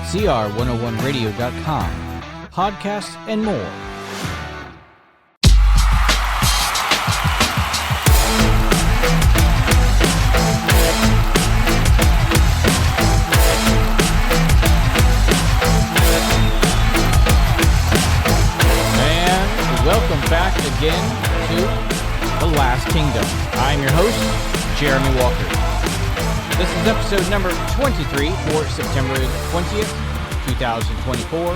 CR101radio.com, podcasts, and more. Welcome back again to The Last Kingdom. I'm your host, Jeremy Walker. This is episode number 23 for September 20th, 2024,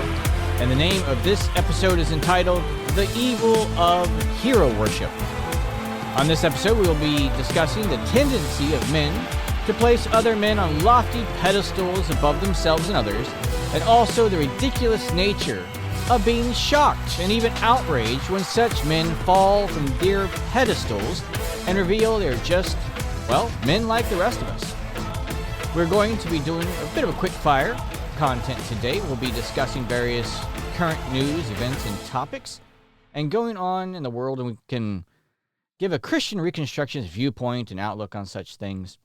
and the name of this episode is entitled The Evil of Hero Worship. On this episode, we will be discussing the tendency of men to place other men on lofty pedestals above themselves and others, and also the ridiculous nature of being shocked and even outraged when such men fall from their pedestals and reveal they're just, well, men like the rest of us. We're going to be doing a bit of a quick fire content today. We'll be discussing various current news, events, and topics, and going on in the world, and we can give a Christian Reconstructionist viewpoint and outlook on such things.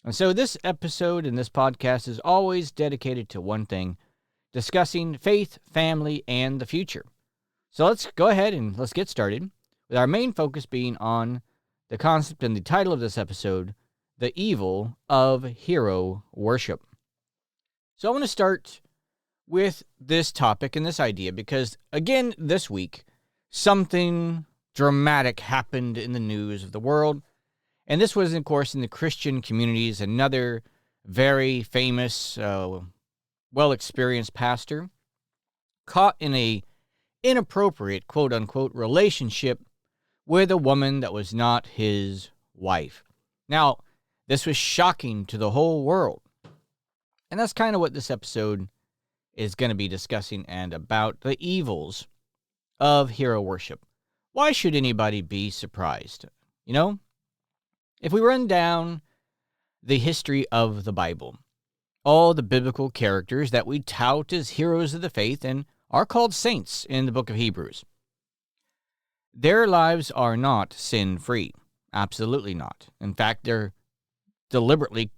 And so this episode and this podcast is always dedicated to one thing: discussing faith, family, and the future. So let's go ahead and let's get started, with our main focus being on the concept and the title of this episode, The Evil of Hero Worship. So I want to start with this topic and this idea because, again, this week, something dramatic happened in the news of the world. And this was, of course, in the Christian communities. Another very famous well-experienced pastor caught in a inappropriate, quote-unquote, relationship with a woman that was not his wife. Now, this was shocking to the whole world. And that's kind of what this episode is going to be discussing and about: the evils of hero worship. Why should anybody be surprised? You know, if we run down the history of the Bible, all the biblical characters that we tout as heroes of the faith and are called saints in the book of Hebrews, their lives are not sin-free. Absolutely not. In fact, they're deliberately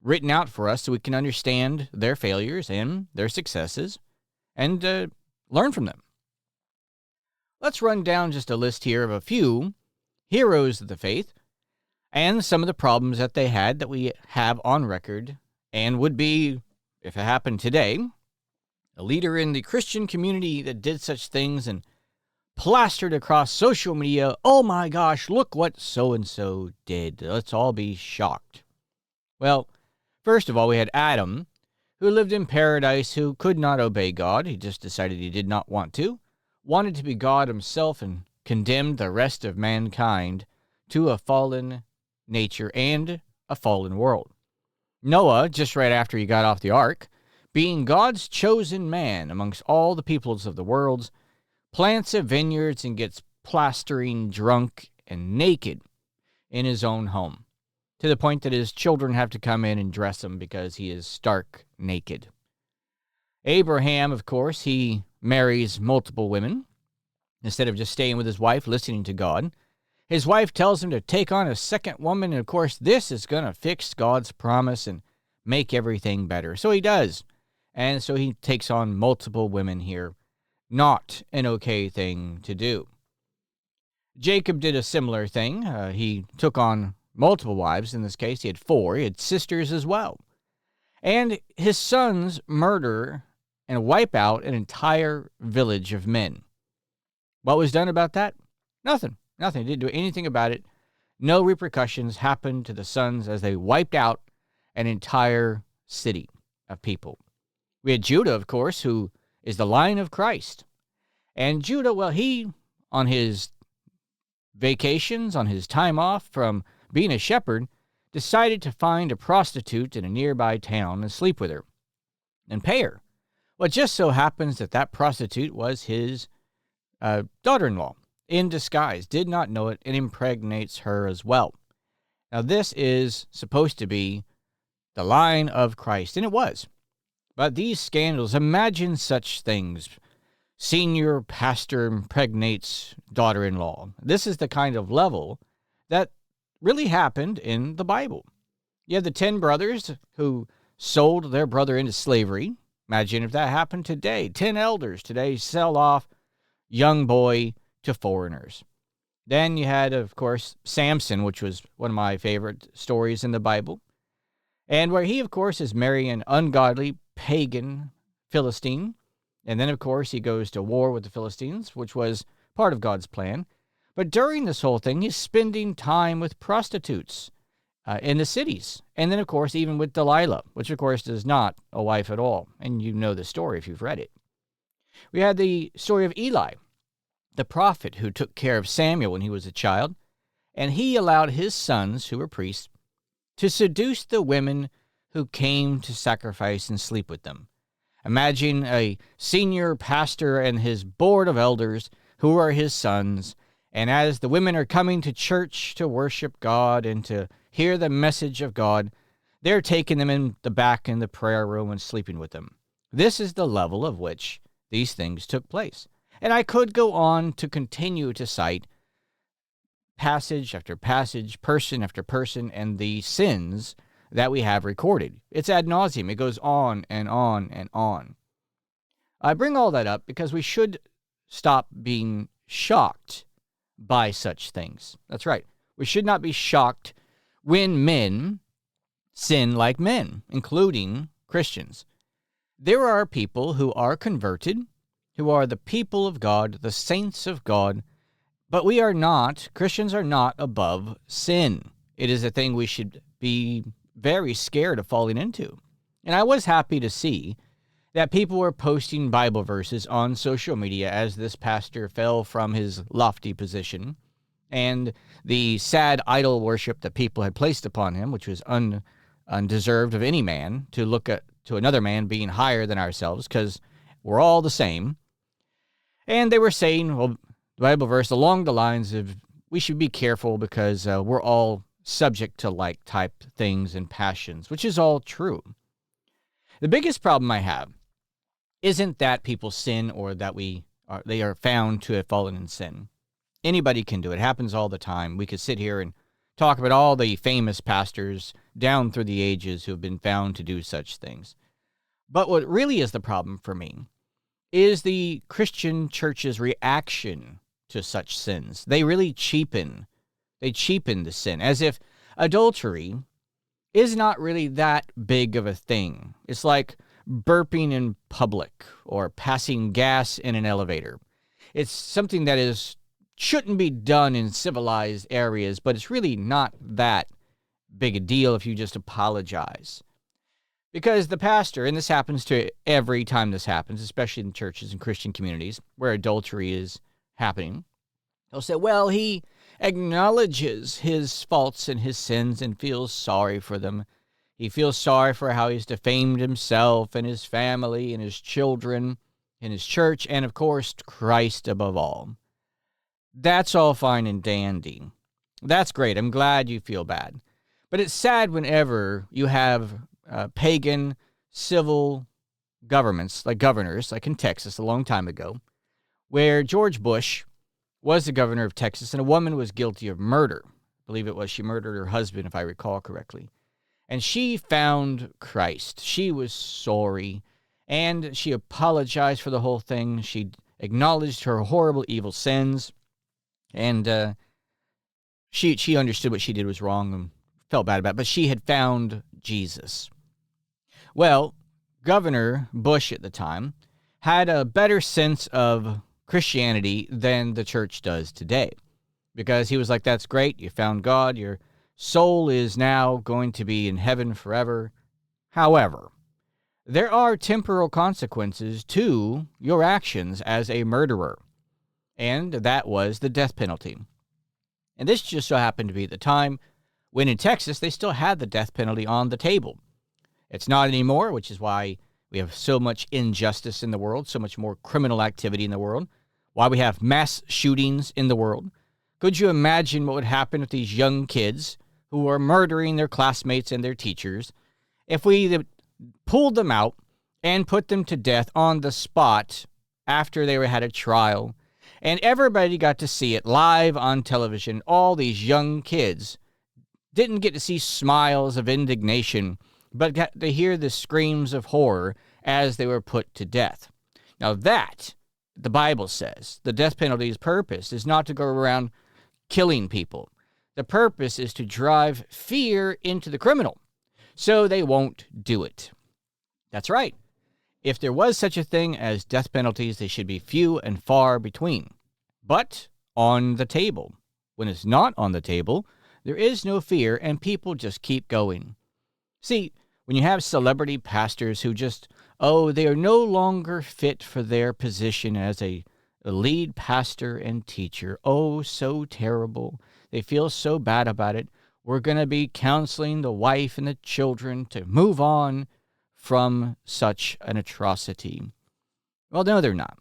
written out for us so we can understand their failures and their successes and learn from them. Let's run down just a list here of a few heroes of the faith and some of the problems that they had that we have on record, and would be, if it happened today, a leader in the Christian community that did such things and plastered across social media, "Oh my gosh, look what so-and-so did. Let's all be shocked." Well, first of all, we had Adam, who lived in paradise, who could not obey God. He just decided he did not want to, wanted to be God himself, and condemned the rest of mankind to a fallen nature and a fallen world. Noah, just right after he got off the ark, being God's chosen man amongst all the peoples of the world, plants a vineyard and gets plastering drunk and naked in his own home, to the point that his children have to come in and dress him because he is stark naked. Abraham, of course, he marries multiple women instead of just staying with his wife, listening to God. His wife tells him to take on a second woman, and of course, this is going to fix God's promise and make everything better. So he does. And so he takes on multiple women here. Not an okay thing to do. Jacob did a similar thing. He took on multiple wives. In this case, he had 4. He had sisters as well. And his sons murder and wipe out an entire village of men. What was done about that? Nothing. Nothing. Didn't do anything about it. No repercussions happened to the sons as they wiped out an entire city of people. We had Judah, of course, who is the line of Christ. And Judah, well, he, on his vacations, on his time off from being a shepherd, decided to find a prostitute in a nearby town and sleep with her and pay her. Well, it just so happens that that prostitute was his daughter-in-law in disguise, did not know it, and impregnates her as well. Now, this is supposed to be the line of Christ, and it was. But these scandals, imagine such things. Senior pastor impregnates daughter-in-law. This is the kind of level that really happened in the Bible. You have the 10 brothers who sold their brother into slavery, Imagine if that happened today. 10 elders today sell off young boy to foreigners. Then you had, of course, Samson, which was one of my favorite stories in the Bible, and where he, of course, is marrying an ungodly pagan Philistine. And then, of course, he goes to war with the Philistines, which was part of God's plan. But during this whole thing, he's spending time with prostitutes in the cities. And then, of course, even with Delilah, which, of course, is not a wife at all. And you know the story if you've read it. We had the story of Eli, the prophet who took care of Samuel when he was a child. And he allowed his sons, who were priests, to seduce the women who came to sacrifice and sleep with them. Imagine a senior pastor and his board of elders who are his sons, and as the women are coming to church to worship God and to hear the message of God, they're taking them in the back in the prayer room and sleeping with them. This is the level of which these things took place. And I could go on to continue to cite passage after passage, person after person, and the sins that we have recorded. It's ad nauseum. It goes on and on and on. I bring all that up because we should stop being shocked by such things. That's right. We should not be shocked when men sin like men, including Christians. There are people who are converted, who are the people of God, the saints of God, but we are not, Christians are not above sin. It is a thing we should be very scared of falling into. And I was happy to see that people were posting Bible verses on social media as this pastor fell from his lofty position and the sad idol worship that people had placed upon him, which was undeserved of any man, to look at to another man being higher than ourselves because we're all the same. And they were saying, well, the Bible verse along the lines of we should be careful because we're all subject to like type things and passions, which is all true. The biggest problem I have isn't that people sin or that they are found to have fallen in sin. Anybody can do it. It happens all the time. We could sit here and talk about all the famous pastors down through the ages who have been found to do such things. But what really is the problem for me is the Christian church's reaction to such sins. They really cheapen the sin, as if adultery is not really that big of a thing. It's like burping in public or passing gas in an elevator. It's something that shouldn't be done in civilized areas, but it's really not that big a deal if you just apologize. Because the pastor, and this happens to every time this happens, especially in churches and Christian communities where adultery is happening, he'll say, well, he acknowledges his faults and his sins and feels sorry for them. He feels sorry for how he's defamed himself and his family and his children and his church and, of course, Christ above all. That's all fine and dandy. That's great. I'm glad you feel bad. But it's sad whenever you have pagan civil governments, like governors, like in Texas a long time ago, where George Bush was the governor of Texas, and a woman was guilty of murder. I believe it was she murdered her husband, if I recall correctly. And she found Christ. She was sorry, and she apologized for the whole thing. She acknowledged her horrible, evil sins, and she understood what she did was wrong and felt bad about it, but she had found Jesus. Well, Governor Bush at the time had a better sense of Christianity than the church does today, because he was like, that's great, you found God, your soul is now going to be in heaven forever. However, there are temporal consequences to your actions as a murderer, and that was the death penalty. And this just so happened to be at the time when in Texas they still had the death penalty on the table. It's not anymore, which is why we have so much injustice in the world, so much more criminal activity in the world, why we have mass shootings in the world. Could you imagine what would happen with these young kids who are murdering their classmates and their teachers if we pulled them out and put them to death on the spot after they had a trial, and everybody got to see it live on television? All these young kids didn't get to see smiles of indignation, but got to hear the screams of horror as they were put to death. Now that, the Bible says, the death penalty's purpose is not to go around killing people. The purpose is to drive fear into the criminal so they won't do it. That's right. If there was such a thing as death penalties, they should be few and far between. But on the table. When it's not on the table, there is no fear and people just keep going. See, when you have celebrity pastors who just, they are no longer fit for their position as a lead pastor and teacher. Oh, so terrible. They feel so bad about it. We're going to be counseling the wife and the children to move on from such an atrocity. Well, no, they're not.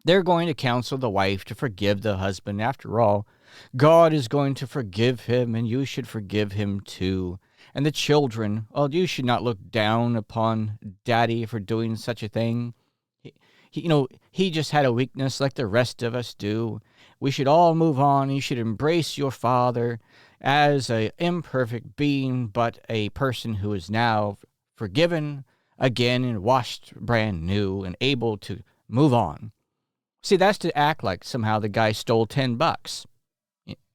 They're going to counsel the wife to forgive the husband. After all, God is going to forgive him, and you should forgive him too. And the children, you should not look down upon daddy for doing such a thing. He just had a weakness like the rest of us do. We should all move on. You should embrace your father as an imperfect being, but a person who is now forgiven again and washed brand new and able to move on. See, that's to act like somehow the guy stole $10.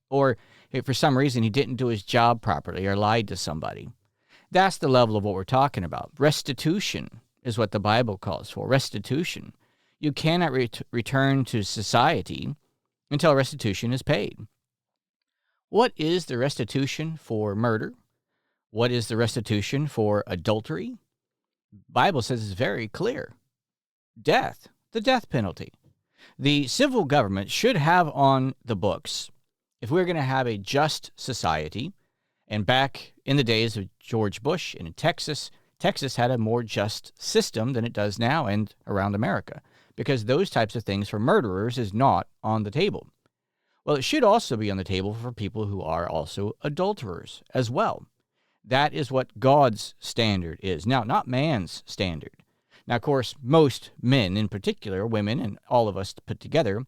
Or if for some reason he didn't do his job properly or lied to somebody. That's the level of what we're talking about. Restitution is what the Bible calls for. Restitution. You cannot return to society until restitution is paid. What is the restitution for murder? What is the restitution for adultery? The Bible says it's very clear. Death, the death penalty. The civil government should have on the books, if we're going to have a just society, and back in the days of George Bush in Texas had a more just system than it does now and around America, because those types of things for murderers is not on the table. Well, it should also be on the table for people who are also adulterers as well. That is what God's standard is. Now, not man's standard. Now, of course, most men, in particular, women, and all of us put together,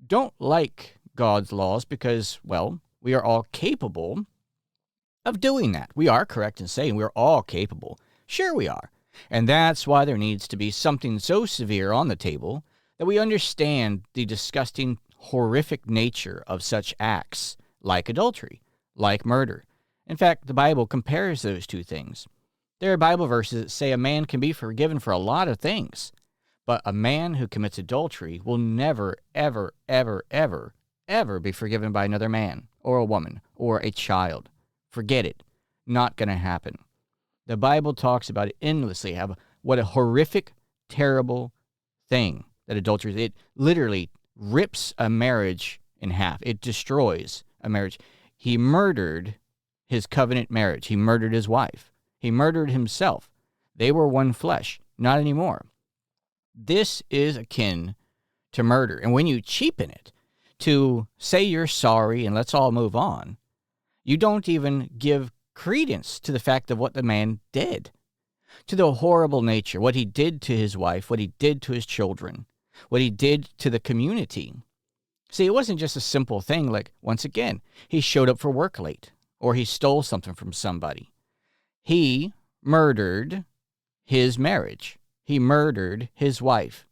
don't like God's laws because, we are all capable of doing that. We are correct in saying we're all capable. Sure we are. And that's why there needs to be something so severe on the table that we understand the disgusting, horrific nature of such acts like adultery, like murder. In fact, the Bible compares those two things. There are Bible verses that say a man can be forgiven for a lot of things, but a man who commits adultery will never, ever, ever, ever, ever be forgiven by another man or a woman or a child. Forget it. Not going to happen. The Bible talks about it endlessly. What a horrific, terrible thing that adultery is. It literally rips a marriage in half. It destroys a marriage. He murdered his covenant marriage. He murdered his wife. He murdered himself. They were one flesh. Not anymore. This is akin to murder. And when you cheapen it to say you're sorry and let's all move on, you don't even give credence to the fact of what the man did, to the horrible nature, what he did to his wife, what he did to his children, what he did to the community. See, it wasn't just a simple thing like, once again, he showed up for work late or he stole something from somebody. He murdered his marriage. He murdered his wife,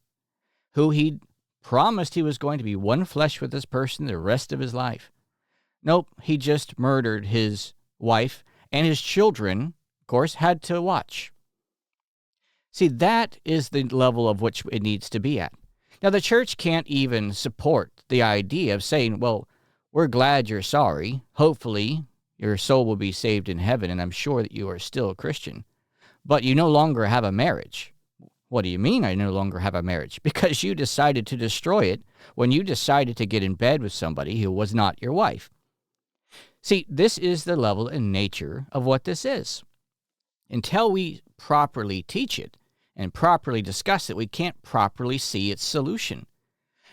who he promised he was going to be one flesh with this person the rest of his life. Nope, he just murdered his wife, and his children, of course, had to watch. See, that is the level of which it needs to be at. Now, the church can't even support the idea of saying, we're glad you're sorry. Hopefully, your soul will be saved in heaven, and I'm sure that you are still a Christian. But you no longer have a marriage. What do you mean I no longer have a marriage? Because you decided to destroy it when you decided to get in bed with somebody who was not your wife. See, this is the level and nature of what this is. Until we properly teach it and properly discuss it, we can't properly see its solution.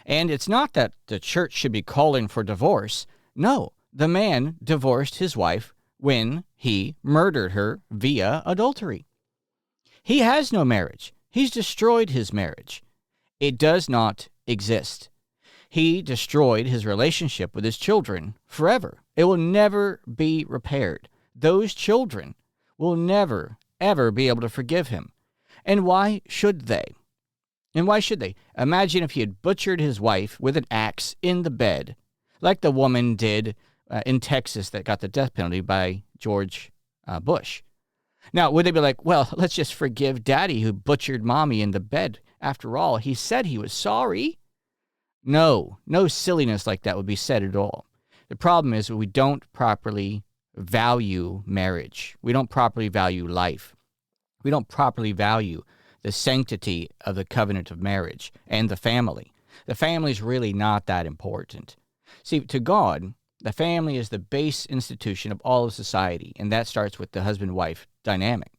And it's not that the church should be calling for divorce. No, the man divorced his wife when he murdered her via adultery. He has no marriage. He's destroyed his marriage. It does not exist. He destroyed his relationship with his children forever. It will never be repaired. Those children will never, ever be able to forgive him. And why should they? And why should they? Imagine if he had butchered his wife with an axe in the bed, like the woman did in Texas that got the death penalty by George Bush. Now, would they be like, well, let's just forgive Daddy who butchered Mommy in the bed? After all, he said he was sorry. No silliness like that would be said at all. The problem is we don't properly value marriage. We don't properly value life. We don't properly value the sanctity of the covenant of marriage and the family. The family is really not that important. See, to God, the family is the base institution of all of society, and that starts with the husband-wife dynamic.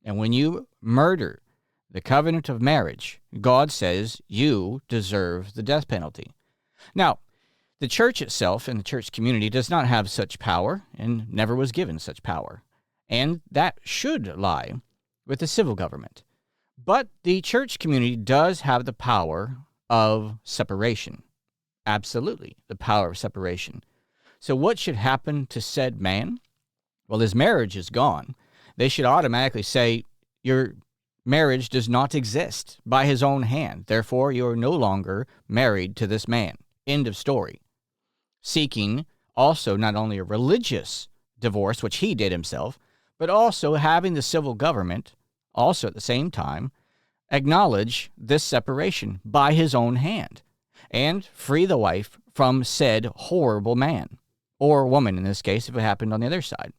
And when you murder the covenant of marriage, God says you deserve the death penalty. Now, the church itself and the church community does not have such power and never was given such power, and that should lie with the civil government. But the church community does have the power of separation. Absolutely, the power of separation. So what should happen to said man? Well, his marriage is gone. They should automatically say, your marriage does not exist by his own hand. Therefore, you are no longer married to this man. End of story. Seeking also not only a religious divorce, which he did himself, but also having the civil government also at the same time acknowledge this separation by his own hand and free the wife from said horrible man, or woman in this case if it happened on the other side.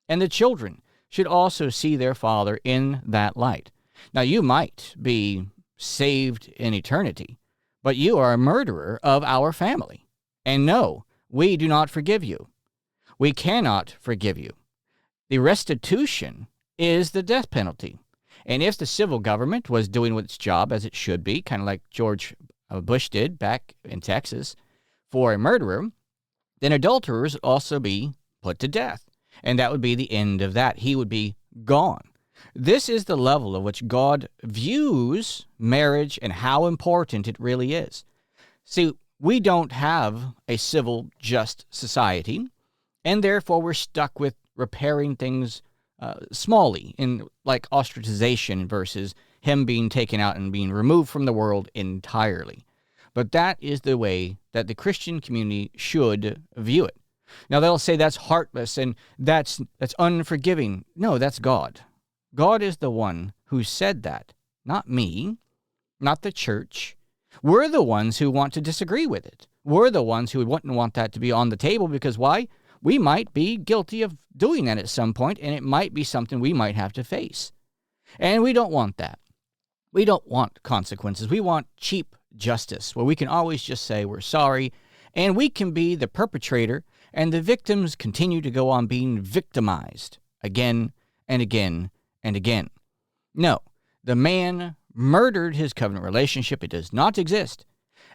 And the children should also see their father in that light. Now, you might be saved in eternity, but you are a murderer of our family. And no, we do not forgive you. We cannot forgive you. The restitution is the death penalty. And if the civil government was doing its job as it should be, kind of like George Bush did back in Texas, for a murderer, then adulterers would also be put to death. And that would be the end of that. He would be gone. This is the level of which God views marriage and how important it really is. See, we don't have a civil, just society, and therefore we're stuck with repairing things smallly, in like ostracization versus him being taken out and being removed from the world entirely. But that is the way that the Christian community should view it. Now, they'll say that's heartless and that's unforgiving. No, that's God. God is the one who said that, not me, not the church. We're the ones who want to disagree with it. We're the ones who wouldn't want that to be on the table because why? We might be guilty of doing that at some point, and it might be something we might have to face. And we don't want that. We don't want consequences. We want cheap justice, where we can always just say we're sorry, and we can be the perpetrator, and the victims continue to go on being victimized again and again and again. No, the man murdered his covenant relationship. It does not exist.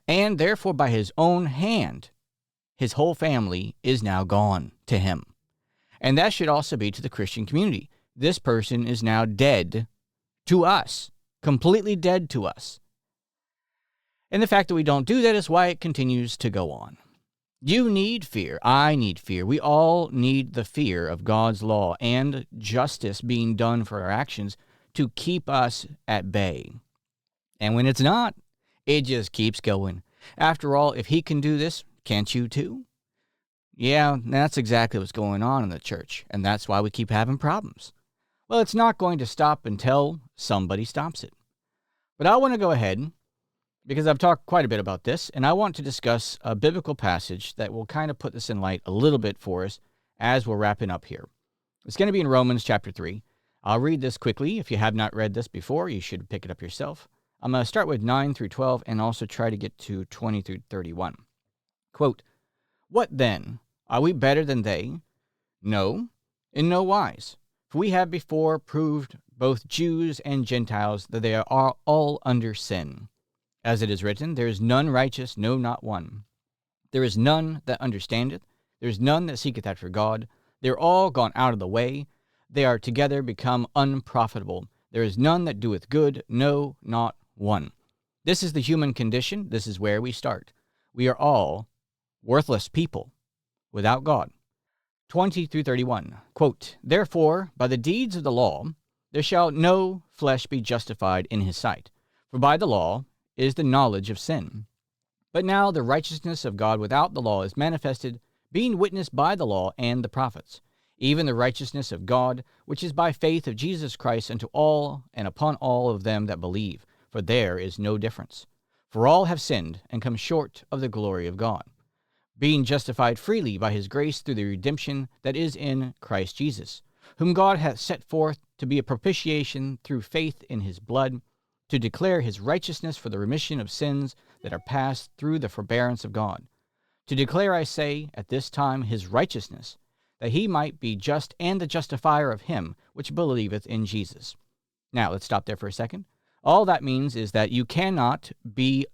And therefore, by his own hand, his whole family is now gone to him. And that should also be to the Christian community. This person is now dead to us, completely dead to us. And the fact that we don't do that is why it continues to go on. You need fear. I need fear. We all need the fear of God's law and justice being done for our actions to keep us at bay. And when it's not, it just keeps going. After all, if he can do this, can't you too? Yeah, that's exactly what's going on in the church, and that's why we keep having problems. Well, it's not going to stop until somebody stops it. But I want to go ahead, because I've talked quite a bit about this, and I want to discuss a biblical passage that will kind of put this in light a little bit for us as we're wrapping up here. It's going to be in Romans chapter 3. I'll read this quickly. If you have not read this before, you should pick it up yourself. I'm going to start with 9 through 12 and also try to get to 20 through 31. Quote, "What then? Are we better than they? No, in no wise. For we have before proved both Jews and Gentiles that they are all under sin. As it is written, there is none righteous, no, not one. There is none that understandeth. There is none that seeketh after God. They are all gone out of the way. They are together become unprofitable. There is none that doeth good, no, not one." This is the human condition. This is where we start. We are all worthless people without God. 20 through 31. Quote, "Therefore, by the deeds of the law, there shall no flesh be justified in his sight. For by the law is the knowledge of sin. But now the righteousness of God without the law is manifested, being witnessed by the law and the prophets, even the righteousness of God, which is by faith of Jesus Christ unto all and upon all of them that believe. For there is no difference. For all have sinned and come short of the glory of God, being justified freely by his grace through the redemption that is in Christ Jesus, whom God hath set forth to be a propitiation through faith in his blood, to declare his righteousness for the remission of sins that are past through the forbearance of God. To declare, I say, at this time his righteousness, that he might be just and the justifier of him which believeth in Jesus. Now, let's stop there for a second. All that means is that you cannot be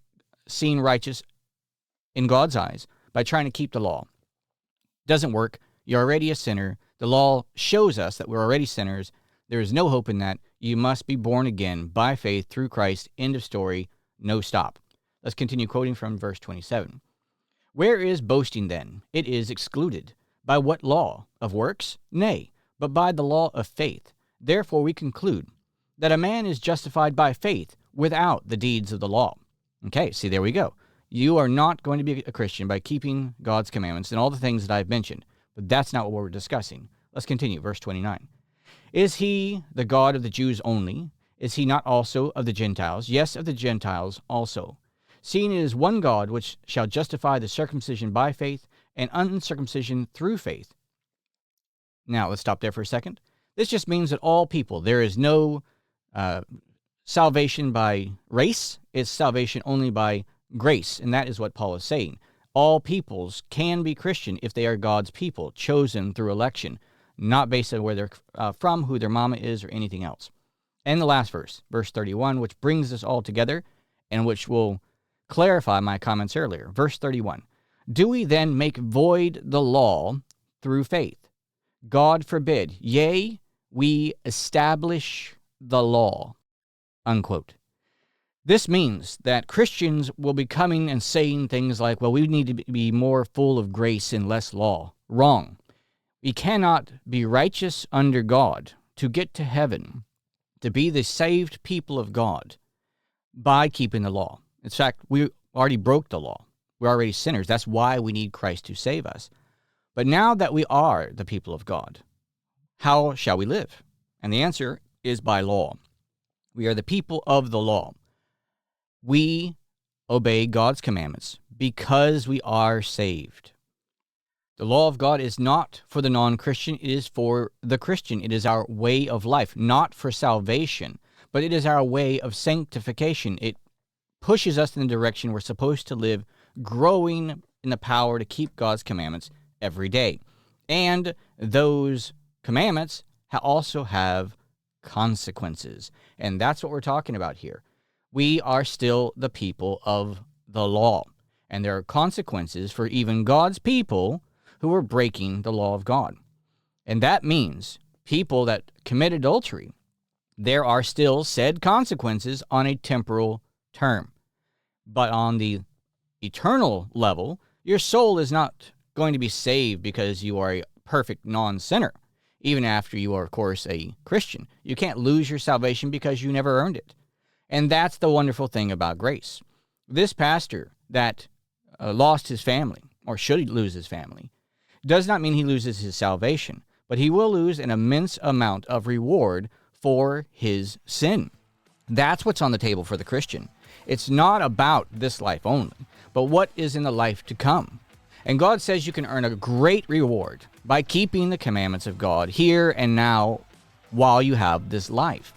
seen righteous in God's eyes by trying to keep the law. Doesn't work. You're already a sinner. The law shows us that we're already sinners. There is no hope in that. You must be born again by faith through Christ. End of story. No stop. Let's continue quoting from verse 27. Where is boasting then? It is excluded. By what law? Of works? Nay, but by the law of faith. Therefore we conclude that a man is justified by faith without the deeds of the law. Okay, see, there we go. You are not going to be a Christian by keeping God's commandments and all the things that I've mentioned, but that's not what we're discussing. Let's continue, verse 29. Is he the God of the Jews only? Is he not also of the Gentiles? Yes, of the Gentiles also. Seeing it is one God which shall justify the circumcision by faith and uncircumcision through faith. Now, let's stop there for a second. This just means that all people, there is no salvation by race. It's salvation only by grace, and that is what Paul is saying. All peoples can be Christian if they are God's people, chosen through election, not based on where they're from, who their mama is, or anything else. And the last verse, verse 31, which brings this all together and which will clarify my comments earlier. Verse 31, do we then make void the law through faith? God forbid. Yea, we establish the law. Unquote. This means that Christians will be coming and saying things like, well, we need to be more full of grace and less law. Wrong. We cannot be righteous under God to get to heaven, to be the saved people of God by keeping the law. In fact, we already broke the law. We're already sinners. That's why we need Christ to save us. But now that we are the people of God, how shall we live? And the answer is by law. We are the people of the law. We obey God's commandments because we are saved. The law of God is not for the non-Christian, it is for the Christian. It is our way of life, not for salvation, but it is our way of sanctification. It pushes us in the direction we're supposed to live, growing in the power to keep God's commandments every day. And those commandments also have consequences. And that's what we're talking about here. We are still the people of the law. And there are consequences for even God's people who are breaking the law of God. And that means people that commit adultery, there are still said consequences on a temporal term. But on the eternal level, your soul is not going to be saved because you are a perfect non-sinner, even after you are, of course, a Christian. You can't lose your salvation because you never earned it. And that's the wonderful thing about grace. This pastor that lost his family, or should lose his family, does not mean he loses his salvation, but he will lose an immense amount of reward for his sin. That's what's on the table for the Christian. It's not about this life only, but what is in the life to come. And God says you can earn a great reward by keeping the commandments of God here and now while you have this life.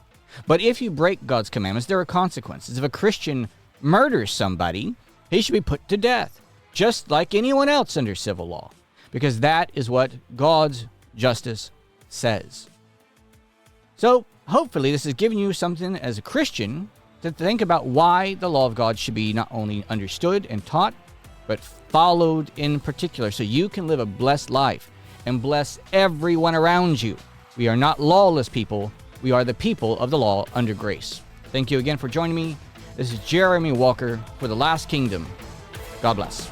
But if you break God's commandments, there are consequences. If a Christian murders somebody, he should be put to death, just like anyone else under civil law, because that is what God's justice says. So, hopefully this has given you something as a Christian to think about why the law of God should be not only understood and taught, but followed in particular, so you can live a blessed life and bless everyone around you. We are not lawless people. We are the people of the law under grace. Thank you again for joining me. This is Jeremy Walker for The Last Kingdom. God bless.